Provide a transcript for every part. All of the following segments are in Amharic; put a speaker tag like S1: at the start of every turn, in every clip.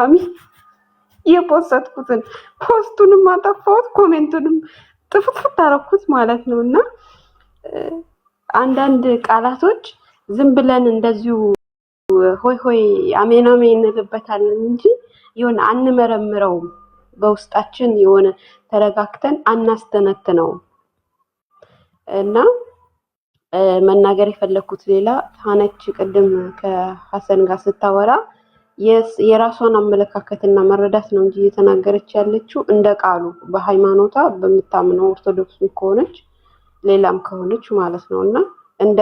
S1: ማሚ የፖስትኩትን ፖስቱንም አጠፋሁት ኮሜንቱንም ጥፍጥፍ አደረኩት ማለት ነውና አንዳንድ ቃላቶች ዝም ብለን እንደዚሁ ሆይ ሆይ አሜን አሜን እንልበታለን እንጂ የሆነ አንመረምረውም በውስጣችን የሆነ ተረጋግተን አናስተነትነው እና መናገር የፈለኩት ሌላ ታነች ቅድም ከሐሰን ጋር ስታወራ የራሷን አመለካከትና መረዳት ነው እንጂ የተናገረች ያለችው እንደ ቃሉ በሃይማኖቷ በምታምነው ኦርቶዶክስ ከሆነች ሌላም ከሆነች ማለት ነውና እንደ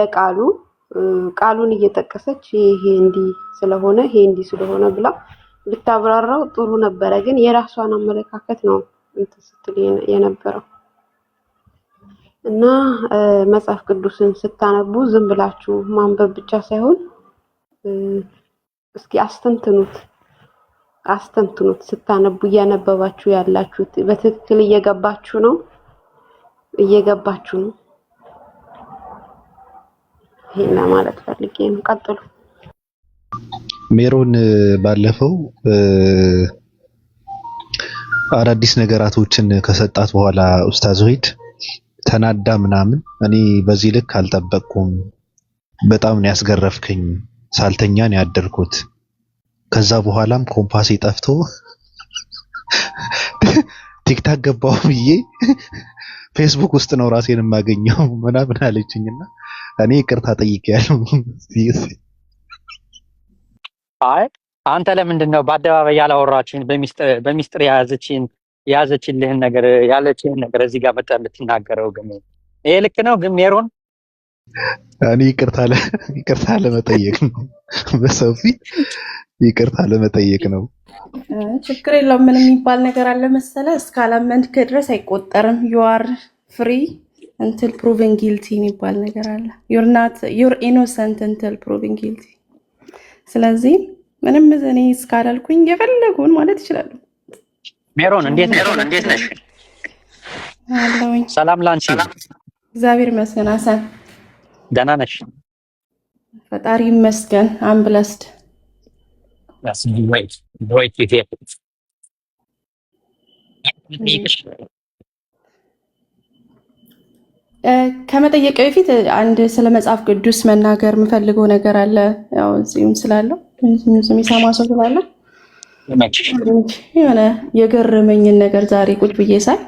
S1: ቃሉን እየተጠቀሰች ይሄ እንዲ ስለሆነ ይሄ እንዲ ስለሆነ ብላ ብታብራራው ጥሩ ነበረ ግን የራሷን አመለካከት ነው ስትል የነበረው እና መጽሐፍ ቅዱስን ስታነቡ ዝም ብላችሁ ማንበብ ብቻ ሳይሆን እስኪ አስተንትኑት ስታነቡ እያነበባችሁ ያላችሁት በትክክል እየገባችሁ ነው ይሄን ማለት ፈልጌ ነው ቀጥሉ
S2: ሜሮን ባለፈው አዳዲስ ነገራቶችን ከሰጣት በኋላ ኡስታዝ ወሂድ ተናዳ ምናምን እኔ በዚህ ልክ አልጠበቅኩም በጣም ነው ያስገረፍከኝ ሳልተኛ ነው ያደርኩት ከዛ በኋላም ኮምፓሴ ጠፍቶ ቲክታክ ገባው ብዬ ፌስቡክ ውስጥ ነው ራሴን የማገኘው ምናምን አለችኝና እኔ ይቅርታ ጠይቄያለሁ
S3: አይ አንተ ለምንድን ነው በአደባባይ ያላወራችን በሚስጥር ያዘችልህን ነገር ያለችህን ነገር እዚህ ጋር መጣ ልትናገረው ግን ይሄ ልክ ነው ግን ሜሮን
S2: እኔ ይቅርታ ለመጠየቅ ነው በሰፊ ይቅርታ ለመጠየቅ ነው
S4: ችግር የለውም ምን የሚባል ነገር አለ መሰለ እስካላመንክ ድረስ አይቆጠርም you are free until proven guilty የሚባል ነገር አለ you're innocent until proven guilty ስለዚህ ምንም እኔ እስካላልኩኝ የፈለጉን ማለት ይችላል
S3: ሜሮን እንዴት ነሽ ሰላም ላንቺ
S4: እግዚአብሔር ይመስገን ሐሰን
S3: ደህና ነሽ
S4: ፈጣሪ ይመስገን I'm blessed
S3: that's great to hear
S4: ከመጠየቅ በፊት አንድ ስለ መጽሐፍ ቅዱስ መናገር የምፈልገው ነገር አለ ያው እዚህም ስላለው የሚሰማ ሰው ስላለ የሆነ የገረመኝን ነገር ዛሬ ቁጭ ብዬ ሳይ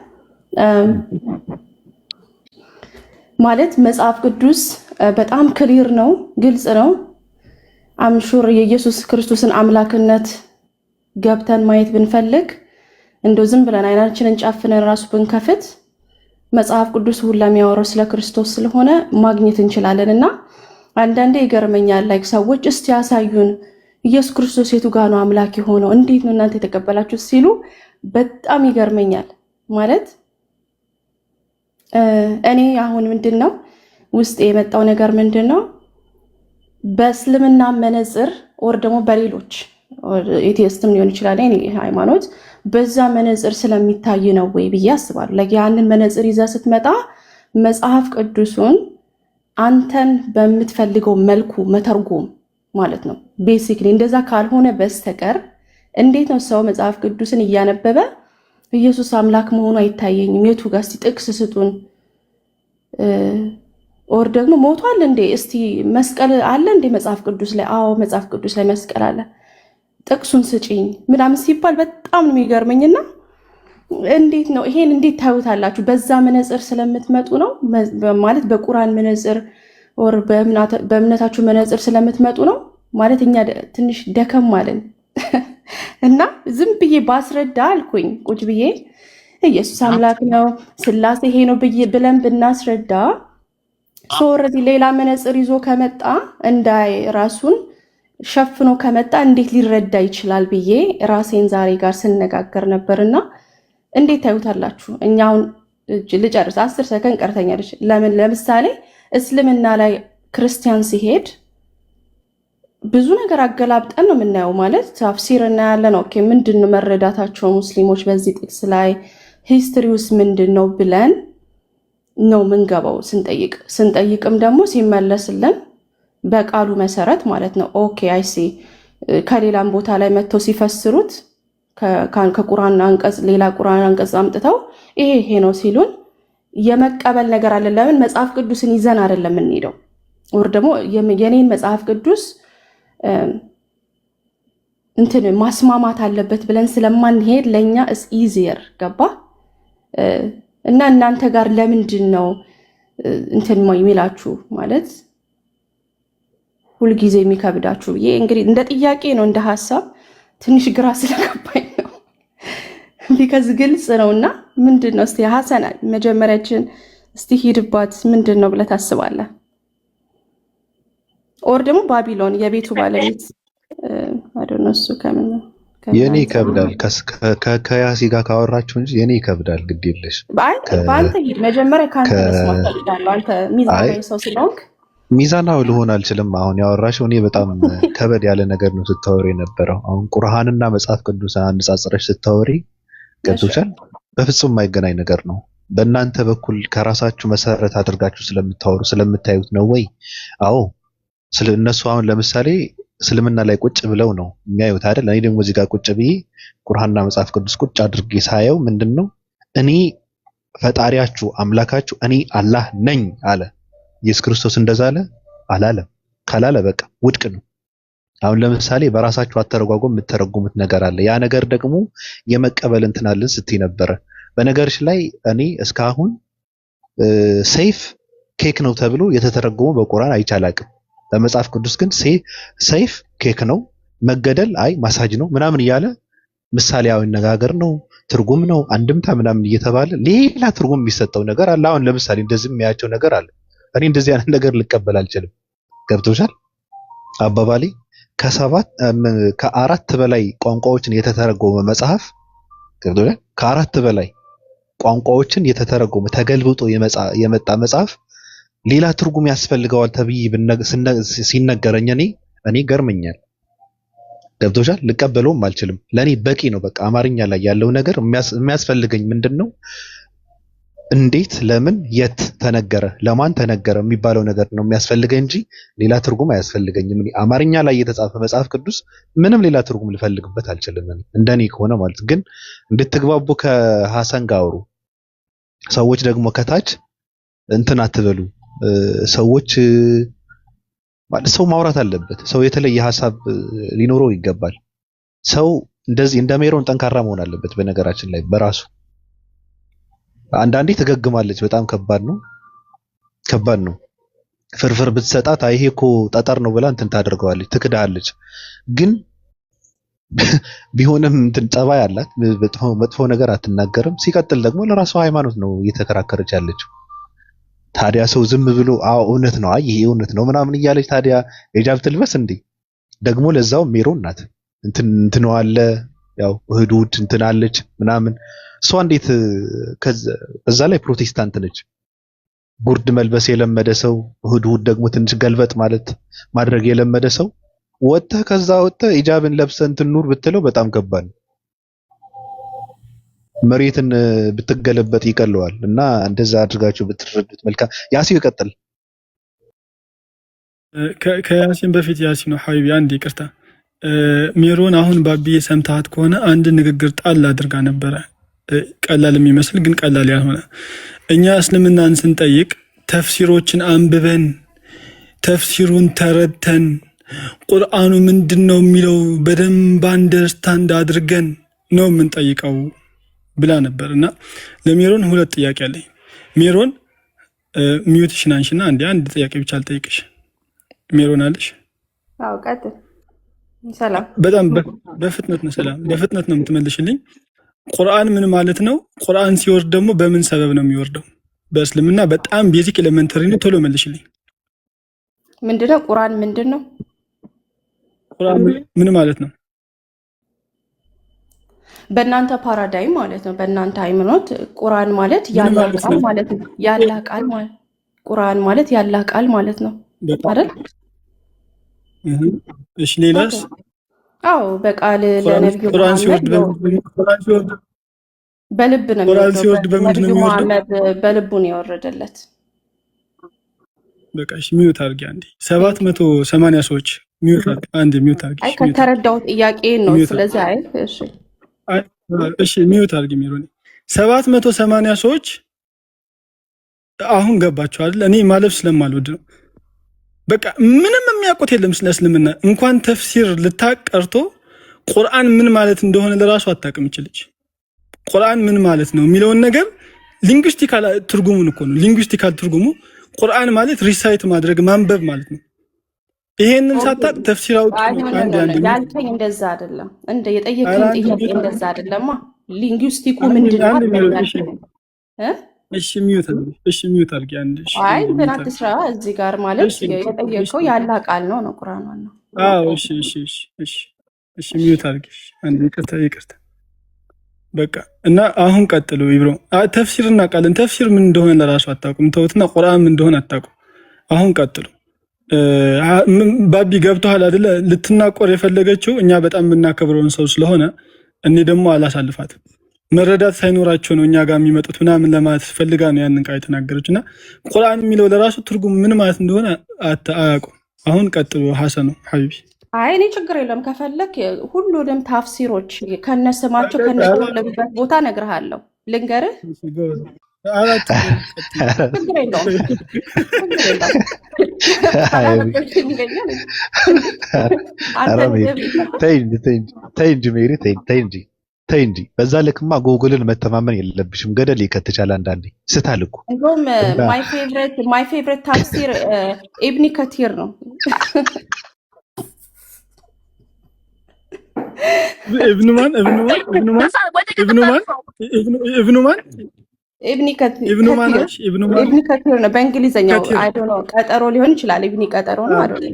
S4: ማለት መጽሐፍ ቅዱስ በጣም ክሊር ነው ግልጽ ነው አምሹር የኢየሱስ ክርስቶስን አምላክነት ገብተን ማየት ብንፈልግ እንደው ዝም ብለን አይናችንን ጫፍነን ራሱ ብንከፍት መጽሐፍ ቅዱስ ሁሉ የሚያወራው ስለ ክርስቶስ ስለሆነ ማግኘት እንችላለንና አንዳንዴ ይገርመኛል ላይክ ሰዎች እስቲ ያሳዩን ኢየሱስ ክርስቶስ የቱ ጋር ነው አምላክ የሆነው እንዴት ነው እናንተ የተቀበላችሁት ሲሉ በጣም ይገርመኛል ማለት እኔ አሁን ምንድነው ውስጥ የመጣው ነገር ምንድነው በእስልምና መነጽር ወር ደግሞ በሌሎች ኤቲኤስትም ሊሆን ይችላል እኔ ሃይማኖት በዛ መነጽር ስለሚታይ ነው ወይ ብዬ አስባለሁ ለያንን መነጽር ይዛ ስትመጣ መጽሐፍ ቅዱስን አንተን በምትፈልገው መልኩ መተርጎም ማለት ነው ቤሲክሊ እንደዛ ካልሆነ በስተቀር እንዴት ነው ሰው መጽሐፍ ቅዱስን እያነበበ ኢየሱስ አምላክ መሆኑ አይታየኝም የቱ ጋር እስቲ ጥቅስ ስጡን ኦር ደግሞ ሞቷል እንዴ እስቲ መስቀል አለ እንዴ መጽሐፍ ቅዱስ ላይ አዎ መጽሐፍ ቅዱስ ላይ መስቀል አለ ጥቅሱን ስጪኝ ምናምን ሲባል በጣም ነው የሚገርመኝና እንዴት ነው ይሄን እንዴት ታዩታላችሁ በዛ መነጽር ስለምትመጡ ነው ማለት በቁርአን መነጽር ኦር በእምነታችሁ መነጽር ስለምትመጡ ነው ማለት እኛ ትንሽ ደከም አለን እና ዝም ብዬ ባስረዳ አልኩኝ ቁጭ ብዬ ኢየሱስ አምላክ ነው ስላሴ ይሄ ነው ብለን ብናስረዳ ሶረዲ ሌላ መነጽር ይዞ ከመጣ እንዳይ ራሱን ሸፍኖ ከመጣ እንዴት ሊረዳ ይችላል ብዬ ራሴን ዛሬ ጋር ስነጋገር ነበርና እንዴት ታዩታላችሁ እኛውን ልጨርስ 10 ሰከንድ ቀርተኛለች ለምሳሌ እስልምና ላይ ክርስቲያን ሲሄድ ብዙ ነገር አገላብጠን ነው የምናየው ማለት ተፍሲርና ያለ ነው ኦኬ ምንድነው መረዳታቸው ሙስሊሞች በዚህ ጥቅስ ላይ ሂስትሪውስ ምንድነው ብለን ነው ምንገባው ስንጠይቅም ደግሞ ሲመለስልን በቃሉ መሰረት ማለት ነው ኦኬ አይ ሲ ከሌላም ቦታ ላይ መጥተው ሲፈስሩት ከቁርአን አንቀጽ ሌላ ቁርአን አንቀጽ አምጥተው ይሄ ነው ሲሉን የመቀበል ነገር አለ። ለምን መጽሐፍ ቅዱስን ይዘን አይደለም የምንሄደው፣ ወር ደግሞ የኔን መጽሐፍ ቅዱስ እንትን ማስማማት አለበት ብለን ስለማንሄድ ለኛ is easier ገባ እና እናንተ ጋር ለምንድን ነው እንትን የሚላችሁ ማለት ሁሉ ጊዜ የሚከብዳችሁ? ይሄ እንግዲህ እንደ ጥያቄ ነው፣ እንደ ሐሳብ ትንሽ ግራ ስለገባኝ ነው። ቢከዝ ግልጽ ነውና ምንድነው እስቲ ሐሰን መጀመሪያችን እስቲ ሂድባት ምንድነው ብለህ ታስባለህ? ኦር ደግሞ ባቢሎን የቤቱ ባለቤት አይደለም እሱ ከምን
S2: የኔ ይከብዳል። ከያሲ ጋር ካወራችሁ እንጂ የኔ ይከብዳል። ግድ የለሽ
S4: በአንተ ሂድ መጀመሪያ ካንተ መስማት ፈልጋለሁ። አንተ ሚዛናዊ ሰው ስለሆንክ
S2: ሚዛናዊ ልሆን አልችልም። አሁን ያወራሽው እኔ በጣም ከበድ ያለ ነገር ነው ስታወሪ የነበረው። አሁን ቁርአንና መጽሐፍ ቅዱስ አነጻጽረሽ ስታወሪ ገብቶሻል። በፍጹም የማይገናኝ ነገር ነው። በእናንተ በኩል ከራሳችሁ መሰረት አድርጋችሁ ስለምታወሩ ስለምታዩት ነው ወይ? አዎ ስለ እነሱ አሁን ለምሳሌ እስልምና ላይ ቁጭ ብለው ነው የሚያዩት አይደል? እኔ ደግሞ እዚህ ጋር ቁጭ ብዬ ቁርአንና መጽሐፍ ቅዱስ ቁጭ አድርጌ ሳየው ምንድነው እኔ ፈጣሪያችሁ አምላካችሁ እኔ አላህ ነኝ አለ። ኢየሱስ ክርስቶስ እንደዛ አለ አላለም? ካላለ በቃ ውድቅ ነው። አሁን ለምሳሌ በራሳችሁ አተረጓጎም የምትተረጉሙት ነገር አለ። ያ ነገር ደግሞ የመቀበል እንትን አለን ስትይ ነበረ። በነገርሽ ላይ እኔ እስካሁን ሰይፍ ኬክ ነው ተብሎ የተተረጎመ በቁርአን አይቻላቅም። በመጽሐፍ ቅዱስ ግን ሰይፍ ኬክ ነው፣ መገደል አይ ማሳጅ ነው ምናምን እያለ ምሳሌያዊ አነጋገር ነው፣ ትርጉም ነው፣ አንድምታ ምናምን እየተባለ ሌላ ትርጉም የሚሰጠው ነገር አለ። አሁን ለምሳሌ እንደዚህ የሚያቸው ነገር አለ። እኔ እንደዚህ አይነት ነገር ልቀበል አልችልም። ገብቶሻል አባባሌ? ከአራት በላይ ቋንቋዎችን የተተረጎመ መጽሐፍ ገብቶሻል? ከአራት በላይ ቋንቋዎችን የተተረጎመ ተገልብጦ የመጣ መጽሐፍ ሌላ ትርጉም ያስፈልገዋል ተብዬ ሲነገረኝ እኔ ገርመኛል። ገብቶሻል? ልቀበለውም አልችልም። ለኔ በቂ ነው። በቃ አማርኛ ላይ ያለው ነገር የሚያስፈልገኝ ምንድነው? እንዴት፣ ለምን፣ የት ተነገረ፣ ለማን ተነገረ የሚባለው ነገር ነው የሚያስፈልገኝ እንጂ ሌላ ትርጉም አያስፈልገኝም። እኔ አማርኛ ላይ የተጻፈ መጽሐፍ ቅዱስ ምንም ሌላ ትርጉም ልፈልግበት አልችልም። እንደኔ ከሆነ ማለት ግን እንድትግባቡ ከሐሰን ጋር አውሩ። ሰዎች ደግሞ ከታች እንትን አትበሉ። ሰዎች ማለት ሰው ማውራት አለበት። ሰው የተለየ ሐሳብ ሊኖረው ይገባል። ሰው እንደዚህ እንደ ሜሮን ጠንካራ መሆን አለበት። በነገራችን ላይ በራሱ አንዳንዴ ትገግማለች። በጣም ከባድ ነው። ፍርፍር ብትሰጣት ይሄ እኮ ጠጠር ነው ብላ እንትን ታደርገዋለች፣ ትክዳለች። ግን ቢሆንም እንትን ጸባይ አላት። መጥፎ ነገር አትናገርም። ሲቀጥል ደግሞ ለራሷ ሃይማኖት ነው እየተከራከረች ያለችው። ታዲያ ሰው ዝም ብሎ አዎ እውነት ነው ይሄ እውነት ነው ምናምን እያለች ታዲያ ሂጃብ ትልበስ እንዴ? ደግሞ ለዛው ሜሮን ናት እንትን አለ ያው ህዱድ እንትን አለች ምናምን። እሷ እንዴት ከዛ ላይ ፕሮቴስታንት ነች። ጉርድ መልበስ የለመደ ሰው ህዱድ ደግሞ ትንሽ ገልበጥ ማድረግ የለመደ ሰው ከዛ ሂጃብን ለብሰህ እንትን ኑር ብትለው በጣም ከባድ ነው። መሬትን ብትገለበጥ ይቀለዋል። እና እንደዛ አድርጋችሁ ብትረዱት መልካም። ያሲን ይቀጥል።
S5: ከያሲን በፊት ያሲን ነው ሐቢቢ አንድ ይቅርታ። ሜሮን አሁን ባቢዬ ሰምታት ከሆነ አንድ ንግግር ጣል አድርጋ ነበረ። ቀላል የሚመስል ግን ቀላል ያልሆነ። እኛ እስልምናን ስንጠይቅ ተፍሲሮችን አንብበን ተፍሲሩን ተረድተን ቁርአኑ ምንድነው የሚለው በደንብ አንደርስታንድ አድርገን ነው የምንጠይቀው ብላ ነበር። እና ለሜሮን ሁለት ጥያቄ አለኝ። ሜሮን ሚዩትሽን አንሺና አንድ ጥያቄ ብቻ አልጠይቅሽ። ሜሮን አለሽ?
S4: አዎ ቀጥል። ሰላም።
S5: በጣም በፍጥነት ነው ሰላም፣ በፍጥነት ነው የምትመልሽልኝ። ቁርአን ምን ማለት ነው? ቁርአን ሲወርድ ደግሞ በምን ሰበብ ነው የሚወርደው? በእስልምና በጣም ቤዚክ ኤሌመንተሪ ነው። ቶሎ መልሽልኝ።
S4: ምንድነው ቁርአን? ምንድነው
S5: ቁርአን? ምን ማለት ነው?
S4: በእናንተ ፓራዳይም ማለት ነው። በእናንተ ሃይማኖት ቁርአን ማለት ያላህ ቃል ማለት ነው። ያላህ ቃል ማለት ቁርአን ማለት ያላህ ቃል ማለት ነው አይደል?
S5: እሺ ሌላስ?
S4: አዎ በቃል ለነብዩ መሐመድ በልብ ነው የሚወርደው። ነብዩ መሐመድ በልቡ ነው የወረደለት።
S5: በቃ እሺ ሚዩት አድርጊ አንዴ። 780 ሰዎች ሚውት አድርጊ።
S4: አይ ከተረዳው ጥያቄ ነው። ስለዚህ አይ
S5: እሺ ሚውት አድርጊ ሚሮኒ 780 ሰዎች አሁን ገባቸው አይደል? እኔ ማለፍ ስለማልወድ ነው። በቃ ምንም የሚያውቁት የለም ስለ እስልምና። እንኳን ተፍሲር ልታቅ ቀርቶ ቁርአን ምን ማለት እንደሆነ ለራሱ አታውቅም ይችላል። ቁርአን ምን ማለት ነው የሚለውን ነገር ሊንጉስቲካል ትርጉሙን እኮ ነው። ሊንጉስቲካል ትርጉሙ ቁርአን ማለት ሪሳይት ማድረግ ማንበብ ማለት ነው። ይሄንን ሳታቅ ተፍሲር አውጥ አንድ
S4: ያልከኝ እንደዛ አይደለም። እንደ የጠየቀኝ ጥያቄ እንደዛ አይደለማ። ሊንጉስቲኩ ምንድነው?
S5: እሺ ሚውት አድርጊ አንድ።
S4: አይ እንትን አትስራ እዚህ ጋር ማለት የጠየቀው ያላ ቃል ነው ቁርአን ነው።
S5: አዎ እሺ ሚውት አድርጊ አንድ። ይቅርታ በቃ እና አሁን ቀጥሉ ይብሮ። ተፍሲርና ቃልን ተፍሲር ምን እንደሆነ ለራሱ አታውቁም። ተውትና ቁርአን ምን እንደሆነ አታውቁም። አሁን ቀጥሉ። ባቢ ገብቶሃል አይደለ? ልትናቆር የፈለገችው እኛ በጣም የምናከብረውን ሰው ስለሆነ እኔ ደግሞ አላሳልፋትም። መረዳት ሳይኖራቸው ነው እኛ ጋር የሚመጡት ምናምን ለማለት ፈልጋ ነው ያንን ቃል የተናገረች። እና ቁርአን የሚለው ለራሱ ትርጉም ምን ማለት እንደሆነ አያውቁም። አሁን ቀጥሉ ሐሰኑ ሐቢቢ።
S4: አይ እኔ ችግር የለም ከፈለክ ሁሉንም ታፍሲሮች ከነስማቸው ከነተወለዱበት ቦታ እነግርሃለሁ። ልንገርህ ችግር የለውም።
S2: ተይ እንጂ ሜሪ ተይ እንጂ። በዛ ልክማ ጎግልን መተማመን የለብሽም። ገደል ይከትቻል አንዳንዴ ስታል እኮ።
S4: እንደውም ማይ ፌቨሪት ታፍሲር ኢብኒ ከቲር ነው።
S5: ኢብኑ ማን ኢብኒ ከቲር ነው በእንግሊዘኛው። አይ ዶንት ኖ ቀጠሮ ሊሆን ይችላል። ኢብኒ ቀጠሮ ነው አይደል?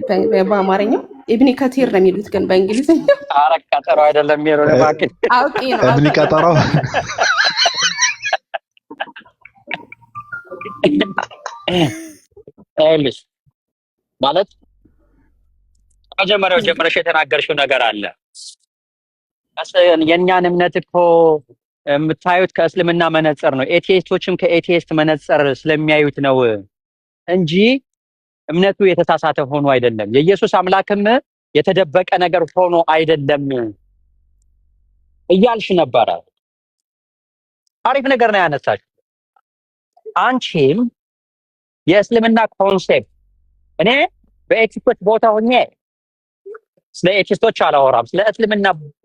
S5: በአማርኛው ኢብኒ ከቲር ነው የሚሉት፣ ግን በእንግሊዘኛው
S3: ኧረ ቀጠሮ አይደለም የሚለው ለማከል
S4: አውቄ ነው
S2: ኢብኒ ቀጠሮ
S3: አይልሽ ማለት መጀመሪያው ጀምረሽ የተናገርሽው ነገር አለ። የእኛን እምነት እኮ የምታዩት ከእስልምና መነጽር ነው። ኤቲስቶችም ከኤቲስት መነጽር ስለሚያዩት ነው እንጂ እምነቱ የተሳሳተ ሆኖ አይደለም። የኢየሱስ አምላክም የተደበቀ ነገር ሆኖ አይደለም እያልሽ ነበረ። አሪፍ ነገር ነው ያነሳችው። አንቺም የእስልምና ኮንሴፕት እኔ በኤቲስቶች ቦታ ሆኜ ስለ ኤቲስቶች አላወራም።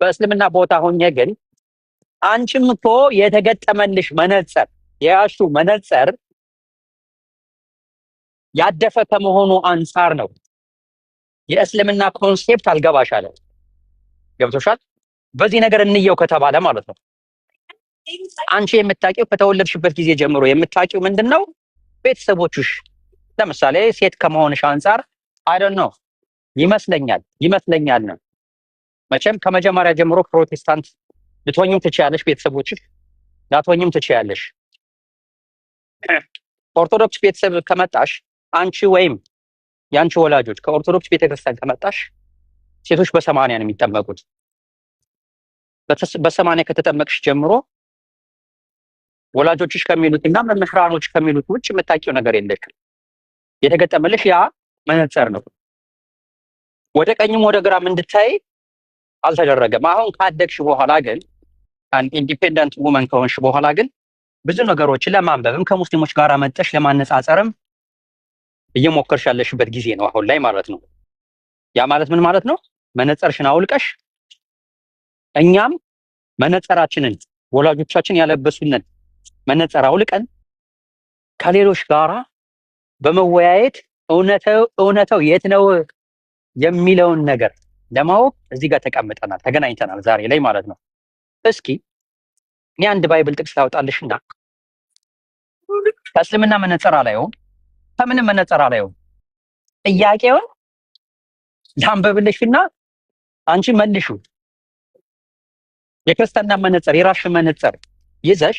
S3: በእስልምና ቦታ ሆኜ ግን አንቺም እኮ የተገጠመልሽ መነጽር የያሹ መነጽር ያደፈ ከመሆኑ አንፃር ነው የእስልምና ኮንሴፕት አልገባሽ አለ። ገብቶሻል? በዚህ ነገር እንየው ከተባለ ማለት ነው። አንቺ የምታውቂው ከተወለድሽበት ጊዜ ጀምሮ የምታውቂው ምንድነው? ቤተሰቦችሽ ለምሳሌ ሴት ከመሆንሽ አንፃር አይ ዶንት ኖ ይመስለኛል ነው። መቼም ከመጀመሪያ ጀምሮ ፕሮቴስታንት ልትሆኝም ትችያለሽ፣ ቤተሰቦችሽ ላትሆኝም ትችያለሽ። ኦርቶዶክስ ቤተሰብ ከመጣሽ አንቺ ወይም ያንቺ ወላጆች ከኦርቶዶክስ ቤተክርስቲያን ከመጣሽ ሴቶች በ80 ነው የሚጠመቁት። በ80 ከተጠመቅሽ ጀምሮ ወላጆችሽ ከሚሉትና መምህራኖች ከሚሉት ውጭ የምታውቂው ነገር የለሽም። የተገጠመልሽ ያ መነጽር ነው። ወደ ቀኝም ወደ ግራም እንድታይ አልተደረገም። አሁን ካደግሽ በኋላ ግን ኢንዲፔንደንት ውመን ከሆንሽ በኋላ ግን ብዙ ነገሮችን ለማንበብም ከሙስሊሞች ጋር መጠሽ ለማነጻጸርም እየሞከርሽ ያለሽበት ጊዜ ነው አሁን ላይ ማለት ነው። ያ ማለት ምን ማለት ነው? መነጽርሽን አውልቀሽ እኛም መነጽራችንን ወላጆቻችን ያለበሱንን መነጽር አውልቀን ከሌሎች ጋራ በመወያየት እውነታው የት ነው የሚለውን ነገር ለማወቅ እዚህ ጋር ተቀምጠናል፣ ተገናኝተናል ዛሬ ላይ ማለት ነው። እስኪ እኔ አንድ ባይብል ጥቅስ ላውጣልሽና ከእስልምና መነጽር አላየውም፣ ከምንም መነጽር አላየውም። ጥያቄውን ላንብብልሽና አንቺ መልሹ። የክርስትና መነጽር የራስሽን መነጽር ይዘሽ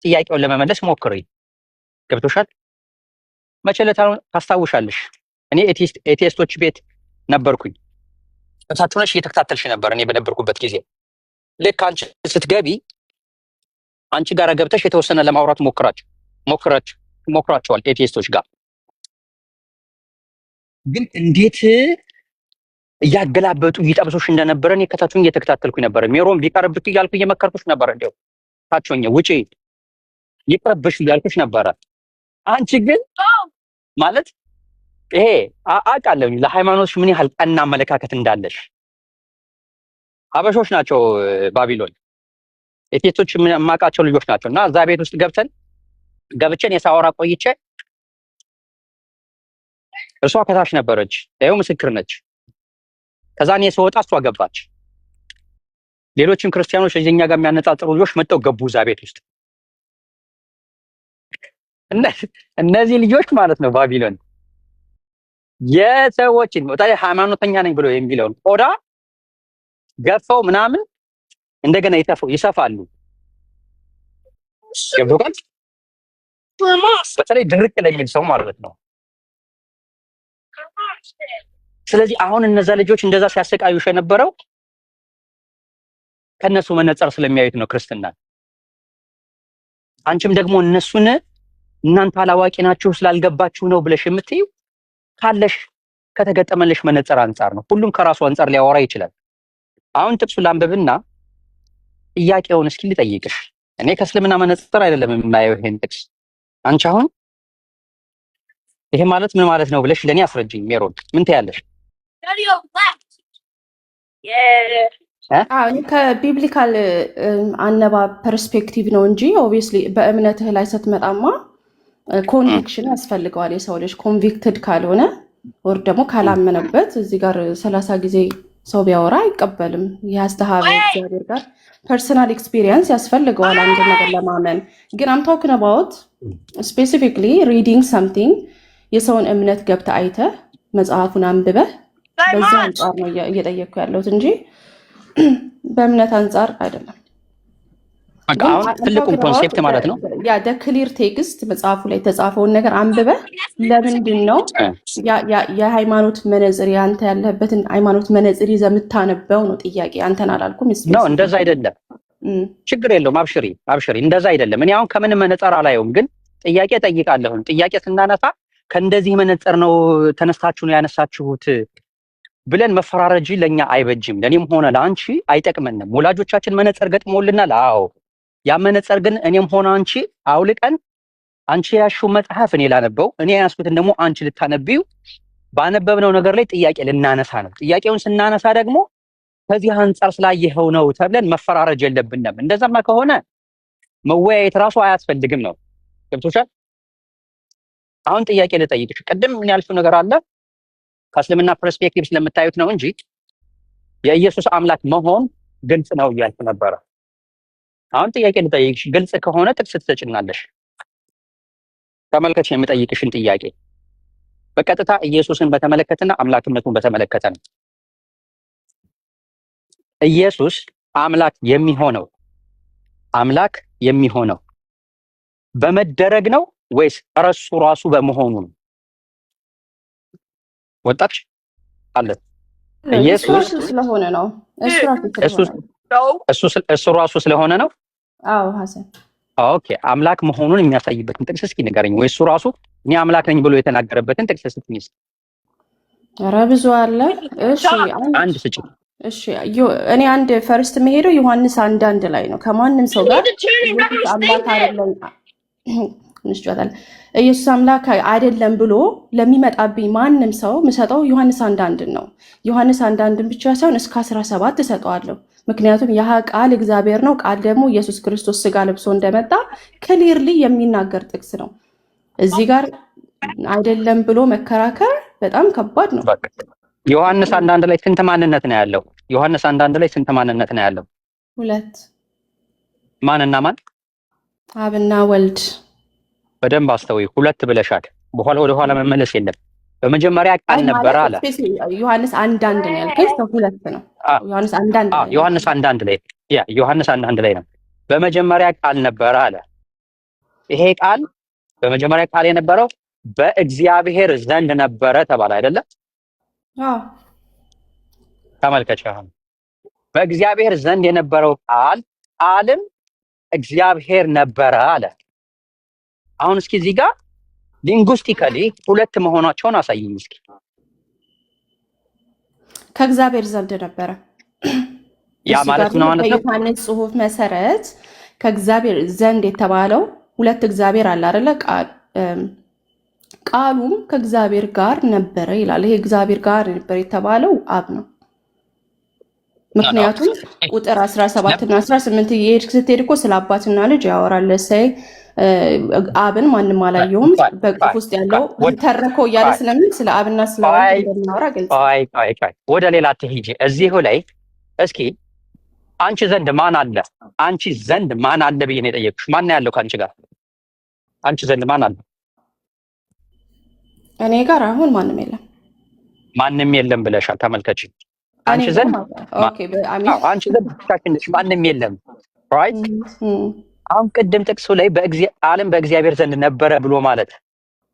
S3: ጥያቄውን ለመመለስ ሞክሪ። ገብቶሻል? መቼ ዕለት ታስታውሻለሽ? እኔ ኤቲስቶች ቤት ነበርኩኝ። እታችሁ ነሽ እየተከታተልሽ ነበር። እኔ በነበርኩበት ጊዜ ልክ አንቺ ስትገቢ አንቺ ጋር ገብተሽ የተወሰነ ለማውራት ሞክራቸዋል ኤቲስቶች ጋር። ግን እንዴት እያገላበጡ ይጠብሶሽ እንደነበረ እኔ ከታችሁኝ እየተከታተልኩኝ ነበር። ሜሮን ቢቀርብሽ እያልኩ እየመከርኩሽ ነበር። እንደው ታችሁኝ ውጪ ይቅርብሽ እያልኩሽ ነበረ። አንቺ ግን ማለት ይሄ አውቃለሁ ለሃይማኖትሽ ምን ያህል ቀና አመለካከት እንዳለሽ። ሀበሾች ናቸው ባቢሎን ኤቴቶች የማውቃቸው ልጆች ናቸው። እና እዛ ቤት ውስጥ ገብቼን የሳወራ ቆይቼ እሷ ከታች ነበረች። ይኸው ምስክር ነች። ከዛ እኔ ስወጣ እሷ ገባች። ሌሎችም ክርስቲያኖች እኛ ጋር የሚያነጻጽሩ ልጆች መጥተው ገቡ እዛ ቤት ውስጥ። እነዚህ ልጆች ማለት ነው ባቢሎን የሰዎችን በጣም ሃይማኖተኛ ነኝ ብሎ የሚለውን ቆዳ ገፈው ምናምን እንደገና ይሰፋሉ። ገብቶካል? በተለይ ድርቅ ለሚል ሰው ማለት ነው። ስለዚህ አሁን እነዛ ልጆች እንደዛ ሲያሰቃዩሽ የነበረው ከነሱ መነጽር ስለሚያዩት ነው ክርስትና። አንቺም ደግሞ እነሱን እናንተ አላዋቂ ናችሁ ስላልገባችሁ ነው ብለሽ የምትይው ካለሽ ከተገጠመልሽ መነጽር አንጻር ነው። ሁሉም ከራሱ አንጻር ሊያወራ ይችላል። አሁን ጥቅሱ ላንብብና ጥያቄውን እስኪ ልጠይቅሽ። እኔ ከእስልምና መነጽር አይደለም የማየው ይሄን ጥቅስ። አንቺ አሁን ይሄ ማለት ምን ማለት ነው ብለሽ ለኔ አስረጅኝ። ሜሮን ምን ትያለሽ?
S4: እኔ ከቢብሊካል አነባብ ፐርስፔክቲቭ ነው እንጂ ኦብቪየስሊ በእምነትህ ላይ ስትመጣማ ኮንቪክሽን ያስፈልገዋል። የሰው ልጅ ኮንቪክትድ ካልሆነ ወር ደግሞ ካላመነበት እዚህ ጋር 30 ጊዜ ሰው ቢያወራ አይቀበልም። ያስተሃበ እግዚአብሔር ጋር ፐርሰናል ኤክስፒሪየንስ ያስፈልገዋል አንድ ነገር ለማመን። ግን አም ቶክን አባውት ስፔሲፊክሊ ሪዲንግ ሰምቲንግ የሰውን እምነት ገብተህ አይተህ መጽሐፉን አንብበህ በዚህ አንጻር ነው እየጠየቅኩ ያለሁት እንጂ በእምነት አንጻር አይደለም።
S3: አሁን ትልቁ ኮንሴፕት ማለት ነው
S4: ያ ክሊር ቴክስት መጽሐፉ ላይ የተጻፈውን ነገር አንብበህ ለምንድን ነው የሃይማኖት መነጽር ያንተ ያለህበትን ሃይማኖት መነጽር ይዘህ የምታነበው ነው ጥያቄ። አንተን አላልኩም።
S3: ነው እንደዛ አይደለም። ችግር የለውም። አብሽሪ እንደዛ አይደለም። እኔ አሁን ከምንም መነጽር አላየውም፣ ግን ጥያቄ ጠይቃለሁ። ጥያቄ ስናነሳ ከእንደዚህ መነጽር ነው ተነስታችሁ ነው ያነሳችሁት ብለን መፈራረጅ ለኛ አይበጅም። ለኔም ሆነ ለአንቺ አይጠቅመንም። ወላጆቻችን መነጽር ገጥሞልናል። አዎ ያ መነጽር ግን እኔም ሆነ አንቺ አውልቀን አንቺ ያሽው መጽሐፍ እኔ ላነበው እኔ ያስኩትን ደግሞ አንቺ ልታነቢው ባነበብነው ነገር ላይ ጥያቄ ልናነሳ ነው። ጥያቄውን ስናነሳ ደግሞ ከዚህ አንጻር ስላየኸው ነው ተብለን መፈራረጅ የለብንም። እንደዛማ ከሆነ መወያየት ራሱ አያስፈልግም ነው። ገብቶሻል? አሁን ጥያቄ ልጠይቅሽ። ቅድም ምን ያልሽው ነገር አለ ከእስልምና ፐርስፔክቲቭ ስለምታዩት ነው እንጂ የኢየሱስ አምላክ መሆን ግልጽ ነው እያልኩ ነበረ። አሁን ጥያቄ ልጠይቅሽ። ግልጽ ከሆነ ጥቅስ ትሰጭናለሽ። ተመልከች የምጠይቅሽን ጥያቄ በቀጥታ ኢየሱስን በተመለከተና አምላክነቱን በተመለከተ ነው። ኢየሱስ አምላክ የሚሆነው በመደረግ ነው ወይስ እርሱ ራሱ በመሆኑ ነው? ወጣች አለ ኢየሱስ
S4: ስለሆነ ነው።
S3: እሱ ራሱ ስለሆነ ነው።
S4: አዎ ሐሰን
S3: ኦኬ። አምላክ መሆኑን የሚያሳይበትን ጥቅስ እስኪ ንገረኝ። ወይ እሱ ራሱ እኔ አምላክ ነኝ ብሎ የተናገረበትን ጥቅስ እስኪ
S4: ኧረ ብዙ አለ። እሺ
S3: አንድ ስጭ።
S4: እሺ እኔ አንድ ፈርስት መሄደው ዮሐንስ 1:1 ላይ ነው። ከማንም ሰው ጋር ኢየሱስ አምላክ አይደለም ኢየሱስ አምላክ አይደለም ብሎ ለሚመጣብኝ ማንም ሰው ምሰጠው ዮሐንስ 1:1 ነው። ዮሐንስ 1:1 ብቻ ሳይሆን እስከ 17 እሰጠዋለሁ። ምክንያቱም ያ ቃል እግዚአብሔር ነው። ቃል ደግሞ ኢየሱስ ክርስቶስ ስጋ ለብሶ እንደመጣ ክሊርሊ የሚናገር ጥቅስ ነው። እዚህ ጋር አይደለም ብሎ መከራከር በጣም ከባድ ነው።
S3: ዮሐንስ 1:1 ላይ ስንት ማንነት ነው ያለው? ዮሐንስ 1:1 ላይ ስንት ማንነት ነው ያለው?
S4: 2።
S3: ማንና ማን?
S4: አብና ወልድ።
S3: በደንብ አስተውይ። 2 ብለሻል። በኋላ ወደ ኋላ መመለስ የለም። በመጀመሪያ ቃል ነበር አለ።
S4: ዮሐንስ 1:1 ነው ያልከኝ፣ 2 ነው። ዮሐንስ 1:1
S3: ዮሐንስ 1:1 ላይ ዮሐንስ 1:1 ላይ ነው። በመጀመሪያ ቃል ነበር አለ። ይሄ ቃል በመጀመሪያ ቃል የነበረው በእግዚአብሔር ዘንድ ነበረ ተባለ አይደለ?
S4: አዎ።
S3: ተመልከች። አሁን በእግዚአብሔር ዘንድ የነበረው ቃልም እግዚአብሔር ነበረ አለ። አሁን እስኪ እዚህ ጋር ሊንጉስቲካሊ 2 መሆናቸውን አሳይኝ እስኪ።
S4: ከእግዚአብሔር ዘንድ ነበረ።
S3: ያ
S4: እሱ
S3: ማለት
S4: ጋር
S3: ነው ማለት ነው።
S4: በዮሐንስ ጽሑፍ መሰረት ከእግዚአብሔር ዘንድ የተባለው ሁለት እግዚአብሔር አለ አይደለ? ቃሉም ከእግዚአብሔር ጋር ነበረ ይላል። ይሄ እግዚአብሔር ጋር ነበር የተባለው አብ ነው። ምክንያቱም ቁጥር 17 እና 18 እየሄድክ ስትሄድ እኮ ስለ አባትና ልጅ ያወራል። ለሳይ አብን ማንም አላየውም በቅፍ ውስጥ ያለው ተረከው እያለ ስለምን ስለ አብና ስለ ወልድ እንደምናወራ ገልጽ።
S3: ወደ ሌላ ትሂጂ። እዚሁ ላይ እስኪ አንቺ ዘንድ ማን አለ? አንቺ ዘንድ ማን አለ ብዬ ነው የጠየቅኩሽ። ማን ያለው ከአንቺ ጋር? አንቺ ዘንድ ማን አለ?
S4: እኔ ጋር አሁን ማንም የለም።
S3: ማንም የለም ብለሻል። ተመልከቺ። አንቺ ዘንድ አንቺ ዘንድ ብቻሽን ነሽ፣ ማንም የለም። ራይት። አሁን ቅድም ጥቅሱ ላይ ዓለም በእግዚአብሔር ዘንድ ነበረ ብሎ ማለት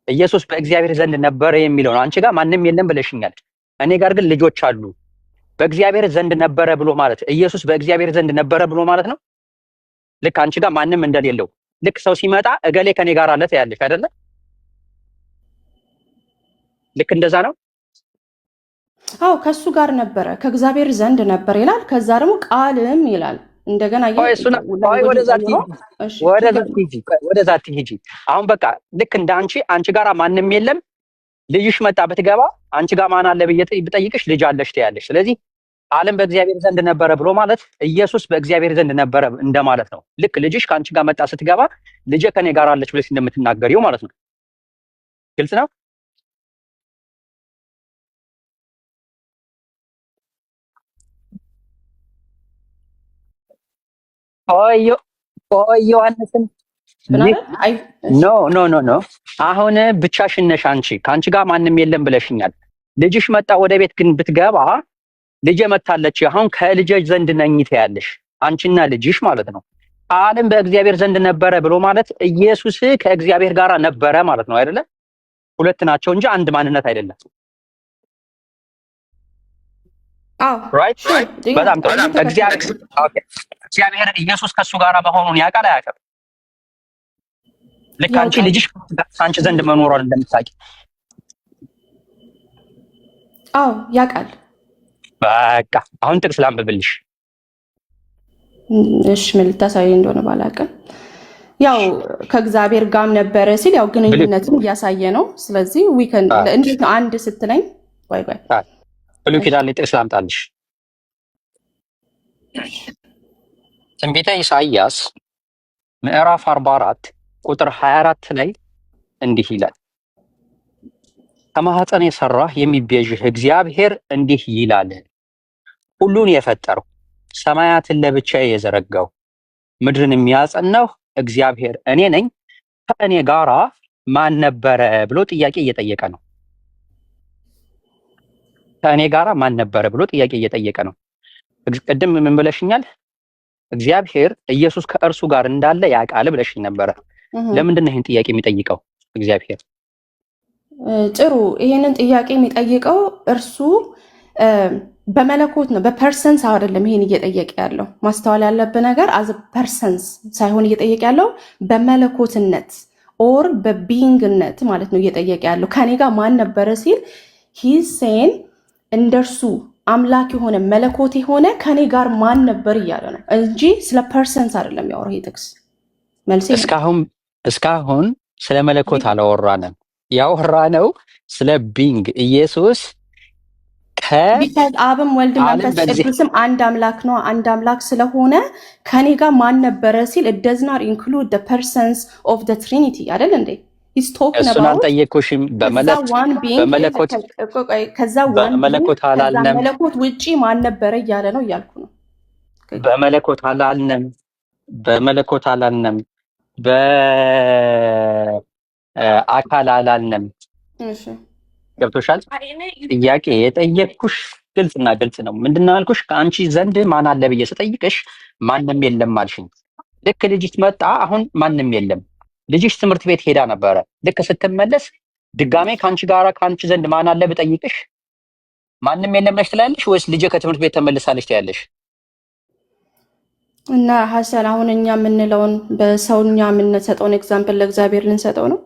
S3: ኢየሱስ በእግዚአብሔር ዘንድ ነበረ የሚለው ነው። አንቺ ጋር ማንም የለም ብለሽኛል። እኔ ጋር ግን ልጆች አሉ። በእግዚአብሔር ዘንድ ነበረ ብሎ ማለት ኢየሱስ በእግዚአብሔር ዘንድ ነበረ ብሎ ማለት ነው። ልክ አንቺ ጋር ማንም እንደሌለው ልክ ሰው ሲመጣ እገሌ ከኔ ጋር አለ ትያለሽ አይደለ? ልክ እንደዛ ነው።
S4: አዎ ከሱ ጋር ነበረ፣ ከእግዚአብሔር ዘንድ ነበር ይላል። ከዛ ደግሞ ቃልም ይላል። እንደገና
S3: ወደዛ ትሂጂ። አሁን በቃ ልክ እንደ አንቺ ጋር ማንም የለም። ልጅሽ መጣ ብትገባ አንቺ ጋር ማን አለ ብዬ ብጠይቅሽ ልጅ አለሽ ትያለሽ። ስለዚህ ዓለም በእግዚአብሔር ዘንድ ነበረ ብሎ ማለት ኢየሱስ በእግዚአብሔር ዘንድ ነበረ እንደማለት ነው። ልክ ልጅሽ ከአንቺ ጋር መጣ ስትገባ ልጄ ከኔ ጋር አለች ብለሽ እንደምትናገሪው ማለት ነው። ግልጽ ነው። ዮሐንስን ኖ አሁን ብቻሽን ነሽ አንቺ፣ ከአንቺ ጋር ማንም የለም ብለሽኛል። ልጅሽ መጣ ወደ ቤት ግን ብትገባ ልጄ መታለች አሁን ከልጄ ዘንድ ነኝ ትያለሽ። አንቺና ልጅሽ ማለት ነው። ዓለም በእግዚአብሔር ዘንድ ነበረ ብሎ ማለት ኢየሱስ ከእግዚአብሔር ጋር ነበረ ማለት ነው አይደለ? ሁለት ናቸው እንጂ አንድ ማንነት አይደለም። ራይት። በጣም ጥሩ። እግዚአብሔር ኢየሱስ ከሱ ጋር መሆኑን ያውቃል አያውቅም? ልክ አንቺ ልጅሽ አንቺ ዘንድ መኖሯን እንደምታውቂ።
S4: አዎ ያውቃል።
S3: በቃ አሁን ጥቅስ ላንብብልሽ።
S4: እሺ ምን ልታሳይ እንደሆነ ባላውቅም ያው ከእግዚአብሔር ጋር ነበረ ሲል ያው ግንኙነትን እያሳየ ነው። ስለዚህ ዊከንድ እንዴት ነው አንድ ስትለኝ ወይ
S3: ብሉይ ኪዳን ላይ ጥቅስ ላምጣልሽ። ትንቢተ ኢሳይያስ ምዕራፍ 44 ቁጥር 24 ላይ እንዲህ ይላል፣ ከማኅፀን የሰራህ የሚቤዥህ እግዚአብሔር እንዲህ ይላል፣ ሁሉን የፈጠርሁ ሰማያትን ለብቻዬ የዘረጋው ምድርን የሚያጸናው እግዚአብሔር እኔ ነኝ፣ ከእኔ ጋራ ማን ነበረ ብሎ ጥያቄ እየጠየቀ ነው። ከእኔ ጋራ ማን ነበረ ብሎ ጥያቄ እየጠየቀ ነው። ቅድም ምን ብለሽኛል? እግዚአብሔር ኢየሱስ ከእርሱ ጋር እንዳለ ያውቃል ብለሽኝ ነበረ። ለምንድን ነው ይህን ጥያቄ የሚጠይቀው እግዚአብሔር?
S4: ጥሩ። ይሄንን ጥያቄ የሚጠይቀው እርሱ በመለኮት ነው፣ በፐርሰንስ አይደለም። ይሄን እየጠየቀ ያለው ማስተዋል ያለብህ ነገር አዝ ፐርሰንስ ሳይሆን እየጠየቀ ያለው በመለኮትነት ኦር በቢንግነት ማለት ነው እየጠየቀ ያለው። ከኔ ጋር ማን ነበረ ሲል ሂሴን እንደርሱ አምላክ የሆነ መለኮት የሆነ ከኔ ጋር ማን ነበር እያለ ነው እንጂ ስለ ፐርሰንስ አይደለም ያወራው። ይሄ ጥቅስ መልስ
S3: እስካሁን ስለ መለኮት አላወራንም። ያወራነው ስለ ቢንግ ኢየሱስ
S4: አብም ወልድ መንፈስ ቅዱስም አንድ አምላክ ነው። አንድ አምላክ ስለሆነ ከኔ ጋር ማን ነበረ ሲል it does not include the persons of the Trinity አይደል እንዴ?
S3: እሱን አልጠየኩሽም።
S4: በመለኮት ውጪ ማን ነበረ እያለ ነው እያልኩ ነው።
S3: በመለኮት አላልንም፣ በአካል አላልንም።
S4: እሺ
S3: ገብቶሻል? ጥያቄ የጠየቅኩሽ ግልጽና ግልጽ ነው። ምንድን ነው ያልኩሽ? ከአንቺ ዘንድ ማን አለ ብዬ ስጠይቅሽ ማንም የለም አልሽኝ። ልክ ልጅሽ መጣ፣ አሁን ማንም የለም። ልጅሽ ትምህርት ቤት ሄዳ ነበረ። ልክ ስትመለስ ድጋሜ ከአንቺ ዘንድ ማን አለ ብጠይቅሽ ማንም የለም ነሽ ትላለሽ ወይስ ልጅ ከትምህርት ቤት ተመልሳለች ትያለሽ?
S4: እና ሐሰን አሁን እኛ የምንለውን በሰውኛ የምንሰጠውን ኤግዛምፕል ለእግዚአብሔር ልንሰጠው ነው?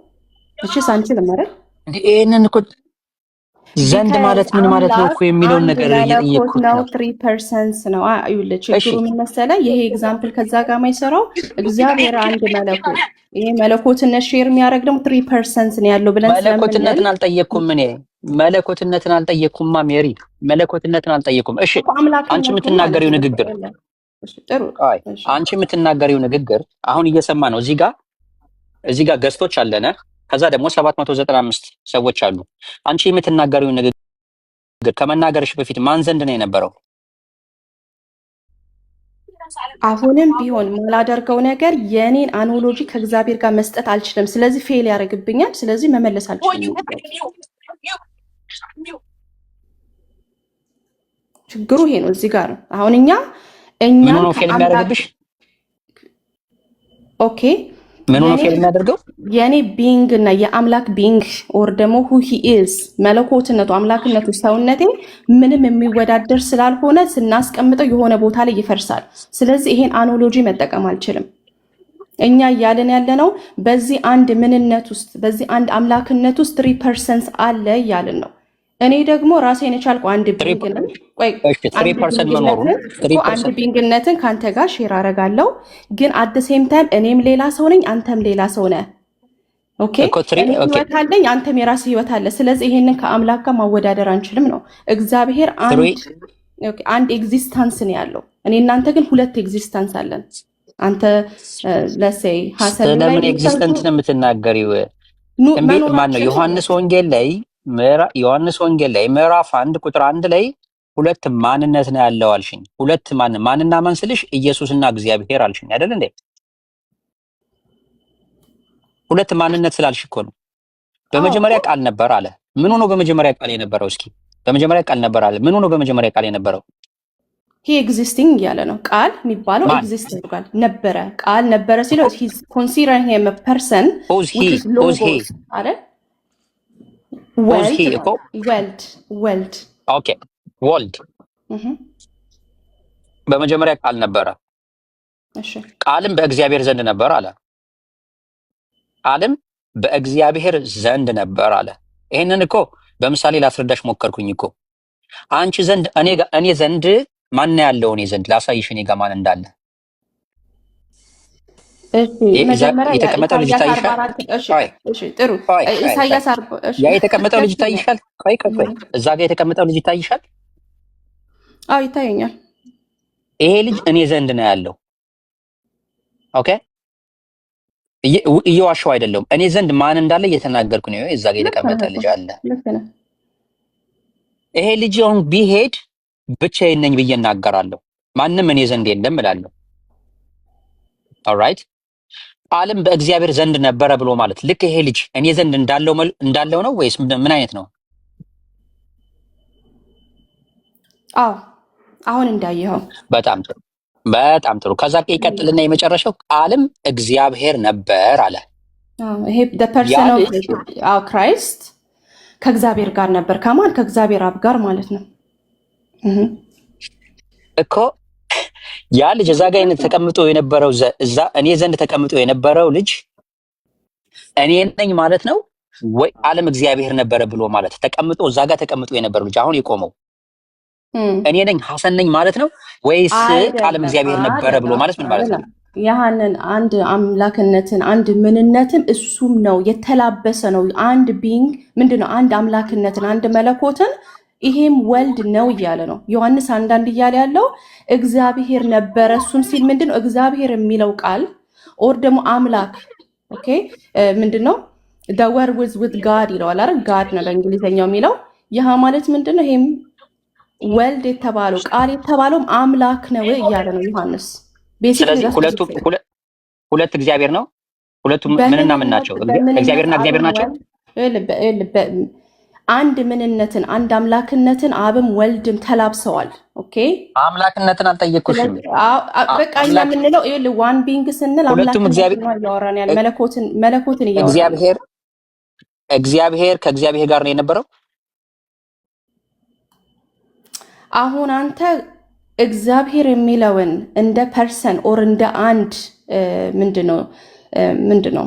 S4: እሺ ሳንችል ማለት
S3: ይሄንን እኮ ዘንድ ማለት ምን ማለት ነው እኮ የሚለውን ነገር እየጠየቅኩት
S4: ነው።
S3: ነው።
S4: 3% ነው። ይኸውልህ ችግሩ ምን መሰለህ? ይሄ ኤግዛምፕል ከዛ ጋር ማይሰራው እግዚአብሔር አንድ መለኮት፣ ይሄ መለኮትነት ሼር የሚያደርግ ደግሞ 3% ነው ያለው ብለን
S3: መለኮትነትን አልጠየቅኩም እኔ መለኮትነትን አልጠየቅኩማ ሜሪ፣ መለኮትነትን አልጠየቅኩም። እሺ አንቺ የምትናገሪው ንግግር
S4: ጥሩ፣
S3: አንቺ የምትናገሪው ንግግር አሁን እየሰማ ነው። እዚህ ጋር ገስቶች አለነ፣ ከዛ ደግሞ 795 ሰዎች አሉ። አንቺ የምትናገሪው ንግግር ከመናገርሽ በፊት ማን ዘንድ ነው የነበረው?
S4: አሁንም ቢሆን ማላደርገው ነገር የኔን አኖሎጂ ከእግዚአብሔር ጋር መስጠት አልችልም። ስለዚህ ፌል ያደርግብኛል። ስለዚህ መመለስ አልችልም። ችግሩ ይሄ ነው። እዚህ ጋር ነው አሁን እኛ
S3: ምን ነው ፌል የሚያደርግብሽ?
S4: ኦኬ
S3: ምን ነው ፌል የሚያደርገው?
S4: የኔ ቢንግ እና የአምላክ ቢንግ ኦር ደግሞ ሁ ሂ ኢዝ መለኮትነቱ፣ አምላክነቱ፣ ሰውነቴ ምንም የሚወዳደር ስላልሆነ ስናስቀምጠው የሆነ ቦታ ላይ ይፈርሳል። ስለዚህ ይሄን አኖሎጂ መጠቀም አልችልም። እኛ እያለን ያለነው በዚህ አንድ ምንነት ውስጥ በዚህ አንድ አምላክነት ውስጥ 3% አለ እያልን ነው። እኔ ደግሞ ራሴን የቻልኩ አንድ ቢንግነትን ከአንተ ጋር ሼር አደርጋለሁ። ግን አት ዘ ሴም ታይም እኔም ሌላ ሰው ነኝ፣ አንተም ሌላ ሰው ነህ። ኦኬ እኔ ህይወት አለኝ፣ አንተም የራስህ ህይወት አለ። ስለዚህ ይሄንን ከአምላክ ጋር ማወዳደር አንችልም ነው። እግዚአብሔር አንድ ኤግዚስተንስ ነው ያለው። እኔ እናንተ ግን ሁለት ኤግዚስተንስ አለን። አንተ ለሴይ ሐሰን ላይ
S3: ስለምን ኤግዚስተንስ ነው የምትናገሪው? ማን ነው ዮሐንስ ወንጌል ላይ ምዕራፍ 1 ቁጥር 1 ላይ ሁለት ማንነት ነው ያለው አልሽኝ። ሁለት ማንና ማን ስልሽ ኢየሱስና እግዚአብሔር አልሽኝ አይደል እንዴ? ሁለት ማንነት ስላልሽ እኮ ነው። በመጀመሪያ ቃል ነበር አለ። ምን ሆኖ በመጀመሪያ ቃል የነበረው? እስኪ በመጀመሪያ ቃል ነበር አለ። ምን ሆኖ በመጀመሪያ ቃል የነበረው?
S4: ሂ ኤግዚስቲንግ እያለ ነው። ቃል የሚባለው ኤግዚስት ያደርጋል። ነበረ ቃል ነበረ ሲለው ሂ ኮንሲደሪንግ ሂም አ ፐርሰን ሎጎስ አይደል? ወልድ
S3: ኦኬ ወልድ በመጀመሪያ ቃል ነበረ።
S4: እሺ
S3: ቃልም በእግዚአብሔር ዘንድ ነበር አለ። ቃልም በእግዚአብሔር ዘንድ ነበር አለ። ይሄንን እኮ በምሳሌ ላስረዳሽ ሞከርኩኝ እኮ። አንቺ ዘንድ እኔ ዘንድ ማን ያለው? እኔ ዘንድ ላሳይሽ እኔ ጋር ማን እንዳለ። የተቀመጠው ልጅ ታይሻል?
S4: ጥሩ ኢሳያስ
S3: ያ የተቀመጠው ልጅ ታይሻል? ቆይ እዛ ጋር የተቀመጠው ልጅ ታይሻል?
S4: አዎ ይታየኛል።
S3: ይሄ ልጅ እኔ ዘንድ ነው ያለው። ኦኬ እየዋሸሁ አይደለም። እኔ ዘንድ ማን እንዳለ እየተናገርኩ ነው። እዛ ጋር የተቀመጠ ልጅ አለ። ይሄ ልጅ አሁን ቢሄድ ብቻዬን ነኝ ብዬ እናገራለሁ። ማንም እኔ ዘንድ የለም እላለሁ። ኦልራይት ቃልም በእግዚአብሔር ዘንድ ነበረ ብሎ ማለት ልክ ይሄ ልጅ እኔ ዘንድ እንዳለው ነው ወይስ ምን አይነት ነው?
S4: አዎ አሁን እንዳየኸው።
S3: በጣም ጥሩ። ከዛ ይቀጥልና የመጨረሻው ቃልም እግዚአብሔር ነበር አለ።
S4: ይሄ the person of ክራይስት ከእግዚአብሔር ጋር ነበር። ከማን? ከእግዚአብሔር አብ ጋር ማለት ነው
S3: እኮ። ያ ልጅ እዛ ጋር ተቀምጦ የነበረው እዛ እኔ ዘንድ ተቀምጦ የነበረው ልጅ እኔ ነኝ ማለት ነው ወይ ቃልም እግዚአብሔር ነበረ ብሎ ማለት ተቀምጦ እዛ ጋር ተቀምጦ የነበረው ልጅ አሁን የቆመው እኔ ነኝ ሐሰን ነኝ ማለት ነው ወይስ ቃልም እግዚአብሔር ነበረ ብሎ ማለት ምን ማለት ነው?
S4: ያንን አንድ አምላክነትን አንድ ምንነትን እሱም ነው የተላበሰ ነው። አንድ ቢንግ ምንድነው? አንድ አምላክነትን አንድ መለኮትን ይሄም ወልድ ነው እያለ ነው ዮሐንስ አንዳንድ እያለ ያለው እግዚአብሔር ነበረ። እሱም ሲል ምንድነው? እግዚአብሔር የሚለው ቃል ኦር ደግሞ አምላክ ኦኬ ምንድነው? the word was with God ይለዋል አይደል? God ነው በእንግሊዘኛው የሚለው። ይሄ ማለት ምንድነው? ይሄም ወልድ የተባለው ቃል የተባለውም አምላክ ነው እያለ ነው ዮሐንስ።
S3: ስለዚህ ሁለት እግዚአብሔር ነው። ሁለቱም ምንና ምን ናቸው? እግዚአብሔርና እግዚአብሔር ናቸው።
S4: አንድ ምንነትን አንድ አምላክነትን አብም ወልድም ተላብሰዋል። ኦኬ
S3: አምላክነትን አልጠየቅኩሽም።
S4: በቃ እኛ የምንለው ይኸውልህ ዋን ቢንግ ስንል አምላክነትን ነው እያወራን ያለ መለኮትን እያወራን
S3: እግዚአብሔር ከእግዚአብሔር ጋር ነው የነበረው።
S4: አሁን አንተ እግዚአብሔር የሚለውን እንደ ፐርሰን ኦር እንደ አንድ ምንድነው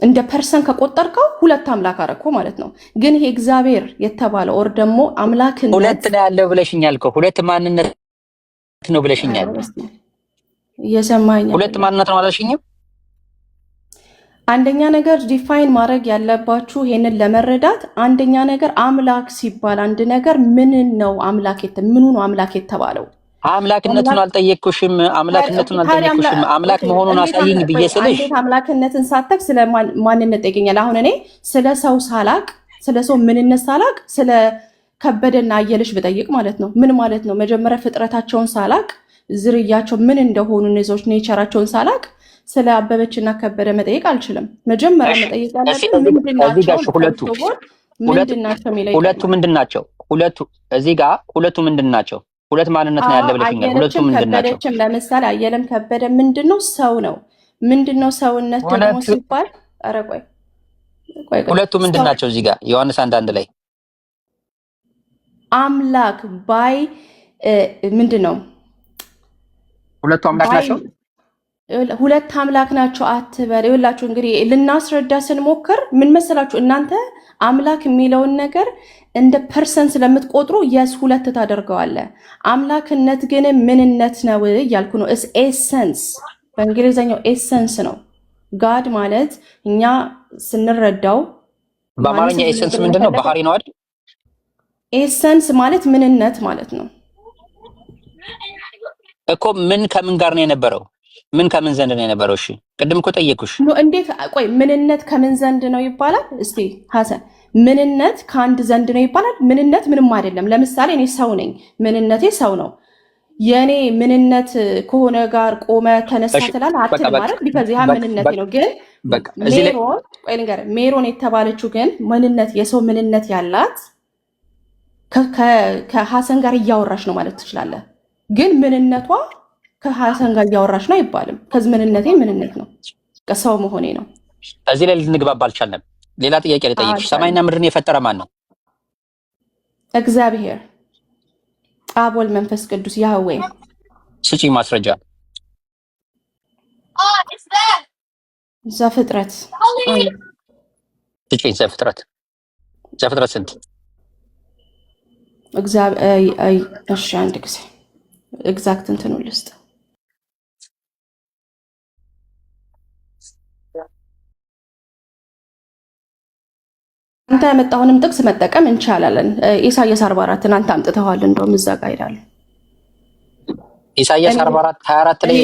S4: እንደ ፐርሰን ከቆጠርከው ሁለት አምላክ አረኮ ማለት ነው። ግን ይሄ እግዚአብሔር የተባለው ኦር ደግሞ አምላክነት
S3: ሁለት ነው ያለው ብለሽኛል እኮ ሁለት ማንነት ነው ብለሽኛል።
S4: እየሰማኸኝ?
S3: ሁለት ማንነት ነው አላልሽኝም?
S4: አንደኛ ነገር ዲፋይን ማድረግ ያለባችሁ ይሄንን ለመረዳት አንደኛ ነገር አምላክ ሲባል አንድ ነገር ምን ነው አምላክ ምኑ ነው አምላክ የተባለው?
S3: አምላክነቱን አልጠየቅኩሽም። አምላክ መሆኑን አሳይኝ ብዬ ስልሽ
S4: እንዴት አምላክነትን ሳታውቅ ስለ ማንነት ጠይቀኛል? አሁን እኔ ስለ ሰው ሳላቅ ስለ ሰው ምንነት ሳላቅ ስለ ከበደና አየለሽ ብጠይቅ ማለት ነው ምን ማለት ነው? መጀመሪያ ፍጥረታቸውን ሳላቅ ዝርያቸው ምን እንደሆኑ እነዚዎች ኔቸራቸውን ሳላቅ ስለ አበበችና ከበደ መጠየቅ አልችልም። መጀመሪያ መጠየቅ ያለብን
S3: ሁለቱ ምንድን ናቸው? እዚህ ጋር ሁለቱ ምንድን ናቸው? ሁለት ማንነት ነው ያለ ብለሽኛል። ሁለቱ ምንድን ናቸው?
S4: ለምሳሌ አየለም ከበደ ምንድነው? ሰው ነው። ምንድነው ሰውነት ደግሞ ሲባል? ኧረ ቆይ
S3: ሁለቱ ምንድን ናቸው? እዚህ ጋር ዮሐንስ 1:1 ላይ
S4: አምላክ ባይ ምንድነው?
S3: ሁለቱ አምላክ ናቸው።
S4: ሁለት አምላክ ናቸው አትበል። ይኸውላችሁ እንግዲህ ልናስረዳ ስንሞክር ምን መሰላችሁ እናንተ አምላክ የሚለውን ነገር እንደ ፐርሰን ስለምትቆጥሩ የስ ሁለት ታደርገዋለ። አምላክነት ግን ምንነት ነው እያልኩ ነው። እስ ኤሰንስ በእንግሊዝኛው ኤሰንስ ነው። ጋድ ማለት እኛ ስንረዳው
S3: በአማርኛ ኤሰንስ ምንድነው? ባህሪ ነው አይደል?
S4: ኤሰንስ ማለት ምንነት ማለት ነው
S3: እኮ። ምን ከምን ጋር ነው የነበረው? ምን ከምን ዘንድ ነው የነበረው? እሺ ቅድም እኮ ጠየቅኩሽ።
S4: እንዴት ቆይ ምንነት ከምን ዘንድ ነው ይባላል? እስቲ ሐሰን ምንነት ከአንድ ዘንድ ነው ይባላል? ምንነት ምንም አይደለም። ለምሳሌ እኔ ሰው ነኝ፣ ምንነቴ ሰው ነው። የኔ ምንነት ከሆነ ጋር ቆመ ተነሳ ትላል አትል ማለት ቢካዝ ያ ምንነቴ ነው። ግን ሜሮን ቆይ ልንገርህ፣ ሜሮን የተባለችው ግን ምንነት የሰው ምንነት ያላት ከሐሰን ጋር እያወራሽ ነው ማለት ትችላለህ። ግን ምንነቷ ከሐሰን ጋር እያወራሽ ነው አይባልም። ከዚህ ምንነቴ ምንነት ነው ከሰው መሆኔ ነው።
S3: እዚህ ላይ ልንግባባ አልቻልንም። ሌላ ጥያቄ ልጠይቅሽ። ሰማይና ምድርን የፈጠረ ማን ነው?
S4: እግዚአብሔር አብ ወልድ መንፈስ ቅዱስ ያህዌ።
S3: ስጪ ማስረጃ።
S4: ዘፍጥረት
S3: ስጪ። ዘፍጥረት ስንት?
S4: እሺ አንድ ጊዜ ኤግዛክት እንትኑ ልስጥ። አንተ ያመጣሁንም ጥቅስ መጠቀም እንችላለን። ኢሳይያስ 44 አንተ አምጥተዋል። እንደውም እዛ ጋር ሄዳለሁ።
S3: ኢሳይያስ 44:24 ላይ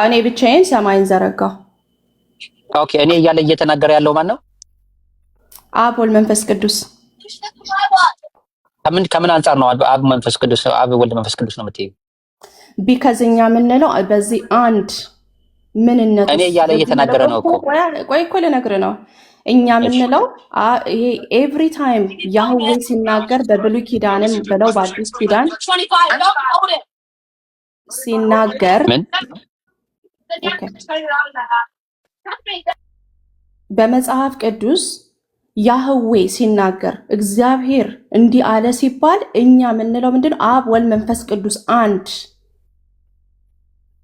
S4: እኔ ብቻዬን ሰማይን ዘረጋሁ።
S3: ኦኬ እኔ እያለ እየተናገረ ያለው ማን ነው?
S4: አብ ወልድ መንፈስ ቅዱስ።
S3: ከምን አንጻር ነው አብ መንፈስ ቅዱስ አብ ወልድ መንፈስ ቅዱስ ነው የምትይው?
S4: ቢካዝኛ የምንለው በዚህ አንድ ምንነት
S3: እኔ እያለ እየተናገረ ነው እኮ።
S4: ቆይ እኮ ልነግርህ ነው። እኛ የምንለው ይሄ ኤቭሪ ታይም ያህዌ ሲናገር በብሉይ ኪዳንም ብለው በአዲስ ኪዳን ሲናገር በመጽሐፍ ቅዱስ ያህዌ ሲናገር እግዚአብሔር እንዲህ አለ ሲባል እኛ የምንለው ምንድነው? አብ ወልድ መንፈስ ቅዱስ አንድ፣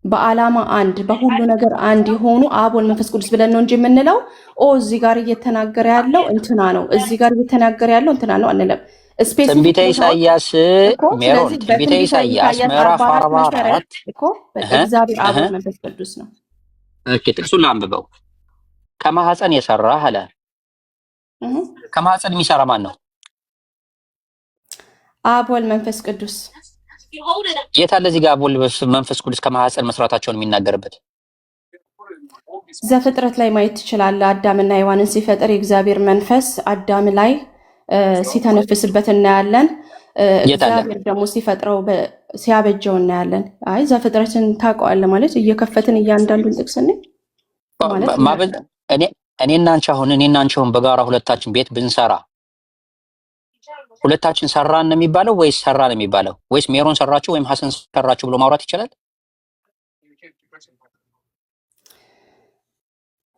S4: በዓላማ አንድ፣ በሁሉ ነገር አንድ የሆኑ አብ ወልድ መንፈስ ቅዱስ ብለን ነው እንጂ የምንለው እዚህ ጋር እየተናገረ ያለው እንትና ነው፣ እዚህ ጋር እየተናገረ ያለው እንትና ነው አንለም።
S3: ትንቢተ ኢሳይያስ ሜሮን ትንቢተ ኢሳይያስ ምዕራፍ 44
S4: እኮ እግዚአብሔር አብ ወልድ መንፈስ ቅዱስ ነው።
S3: ኦኬ ጥቅሱን ላንብበው። ከማህፀን የሰራህ አለ። ከማህፀን የሚሰራ ማን ነው?
S4: አብ ወልድ መንፈስ ቅዱስ።
S3: የት አለ እዚህ ጋር አብ ወልድ መንፈስ ቅዱስ ከማህፀን መስራታቸውን የሚናገርበት?
S4: ዘፍጥረት ላይ ማየት ትችላለህ። አዳምና ሔዋንን ሲፈጥር የእግዚአብሔር መንፈስ አዳም ላይ ሲተነፍስበት እናያለን። እግዚአብሔር ደግሞ ሲፈጥረው ሲያበጀው እናያለን። አይ ዘፍጥረትን ታውቀዋለህ ማለት እየከፈትን እያንዳንዱን ጥቅስ
S3: ማለት እኔና አንቺ አሁን በጋራ ሁለታችን ቤት ብንሰራ ሁለታችን ሰራን ነው የሚባለው ወይስ ሰራ ነው የሚባለው? ወይስ ሜሮን ሰራችሁ ወይም ሐሰን ሰራችሁ ብሎ ማውራት ይችላል?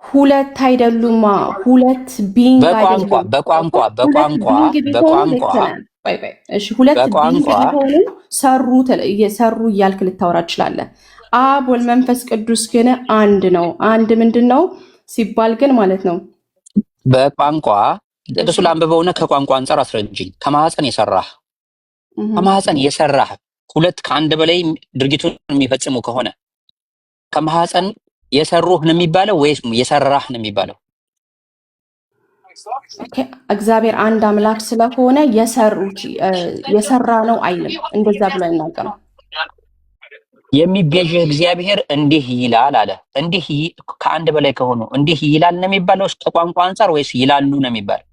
S4: ሁለት አይደሉማ። ሁለት ቢንግ አይደሉም።
S3: በቋንቋ
S4: እሺ፣ ሁለት ቢንግ ቢሆኑ ሰሩ እያልክ ልታወራ ትችላለህ። አብ ወልድ መንፈስ ቅዱስ ግን አንድ ነው። አንድ ምንድን ነው? ሲባል ግን ማለት ነው
S3: በቋንቋ ጥቅሱ ላንብበውና ከቋንቋ አንፃር አስረጅኝ። ከማህፀን የሰራህ ሁለት ከአንድ በላይ ድርጊቱን የሚፈጽሙ ከሆነ ከማህፀን የሰሩህ ነው የሚባለው ወይስ የሰራህ ነው የሚባለው?
S4: እግዚአብሔር አንድ አምላክ ስለሆነ የሰራ ነው አይልም። እንደዛ ብሎ አይናገርም።
S3: የሚቤዥህ እግዚአብሔር እንዲህ ይላል አለ። እንዲህ ከአንድ በላይ ከሆኑ እንዲህ ይላል ነው የሚባለው ከቋንቋ አንፃር ወይስ ይላሉ ነው የሚባለው?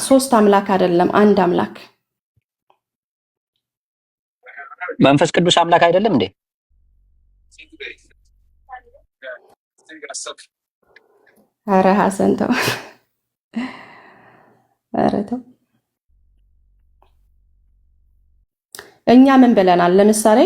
S4: ሶስት አምላክ አይደለም፣ አንድ አምላክ።
S3: መንፈስ ቅዱስ አምላክ አይደለም እንዴ?
S4: ኧረ ሐሰን ተው፣ ኧረ ተው። እኛ ምን ብለናል? ለምሳሌ